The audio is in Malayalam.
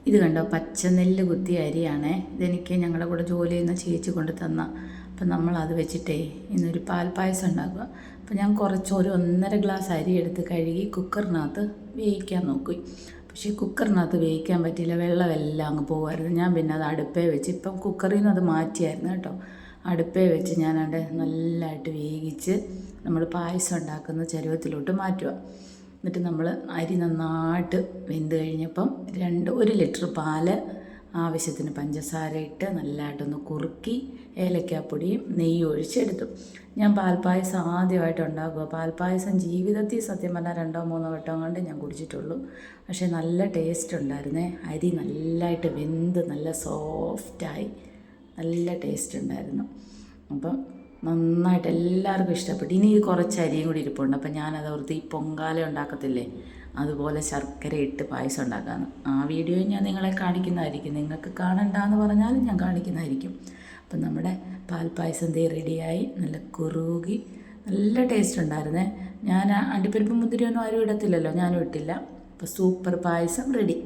ഇത് കണ്ടോ, പച്ചനെല്ല് കുത്തിയ അരിയാണേ. ഇതെനിക്ക് ഞങ്ങളുടെ കൂടെ ജോലി ചെയ്യുന്ന ചേച്ചി കൊണ്ട് തന്ന. അപ്പം നമ്മളത് വെച്ചിട്ടേ ഇന്നൊരു പാൽപ്പായസം ഉണ്ടാക്കുക. അപ്പം ഞാൻ ഒരു 1.5 ഗ്ലാസ് അരി എടുത്ത് കഴുകി കുക്കറിനകത്ത് വേവിക്കാൻ നോക്കി. പക്ഷേ കുക്കറിനകത്ത് വേവിക്കാൻ പറ്റിയില്ല, വെള്ളമെല്ലാം അങ്ങ് പോകുമായിരുന്നു. ഞാൻ പിന്നെ അത് അടുപ്പേ വെച്ച്, ഇപ്പം കുക്കറിൽ നിന്ന് അത് മാറ്റിയായിരുന്നു കേട്ടോ. അടുപ്പേ വെച്ച് ഞാനവിടെ നല്ലതായിട്ട് വേവിച്ച് നമ്മൾ പായസം ഉണ്ടാക്കുന്ന ചരുവത്തിലോട്ട് മാറ്റുക. എന്നിട്ട് നമ്മൾ അരി നന്നായിട്ട് വെന്ത് കഴിഞ്ഞപ്പം 1 ലിറ്റർ പാല്, ആവശ്യത്തിന് പഞ്ചസാര ഇട്ട് നല്ലതായിട്ടൊന്ന് കുറുക്കി ഏലക്കാപ്പൊടിയും നെയ്യും ഒഴിച്ചെടുത്തു. ഞാൻ പാൽപ്പായസം ആദ്യമായിട്ട് ഉണ്ടാക്കുക. പാൽപ്പായസം ജീവിതത്തിൽ സത്യം പറഞ്ഞാൽ 2-3 വട്ടം കൊണ്ട് ഞാൻ കുടിച്ചിട്ടുള്ളൂ. പക്ഷേ നല്ല ടേസ്റ്റ് ഉണ്ടായിരുന്നേ. അരി നല്ലതായിട്ട് വെന്ത് നല്ല സോഫ്റ്റായി നല്ല ടേസ്റ്റ് ഉണ്ടായിരുന്നു. അപ്പം നന്നായിട്ട് എല്ലാവർക്കും ഇഷ്ടപ്പെട്ടു. ഇനി കുറച്ച് അരിയും കൂടി ഇരിപ്പുണ്ട്. അപ്പം ഞാനത് ഓർത്ത് ഈ പൊങ്കാല ഉണ്ടാക്കത്തില്ലേ, അതുപോലെ ശർക്കര ഇട്ട് പായസം ഉണ്ടാക്കാമെന്ന്. ആ വീഡിയോ ഞാൻ നിങ്ങളെ കാണിക്കുന്നതായിരിക്കും. നിങ്ങൾക്ക് കാണണ്ടെന്ന് പറഞ്ഞാലും ഞാൻ കാണിക്കുന്നതായിരിക്കും. അപ്പം നമ്മുടെ പാൽപ്പായസം റെഡിയായി, നല്ല കുറുകി നല്ല ടേസ്റ്റ് ഉണ്ടായിരുന്നേ. ഞാൻ അണ്ടിപ്പരിപ്പ് മുന്തിരിയൊന്നും ആരും ഇടത്തില്ലല്ലോ, ഞാനും ഇട്ടില്ല. അപ്പോൾ സൂപ്പർ പായസം റെഡി.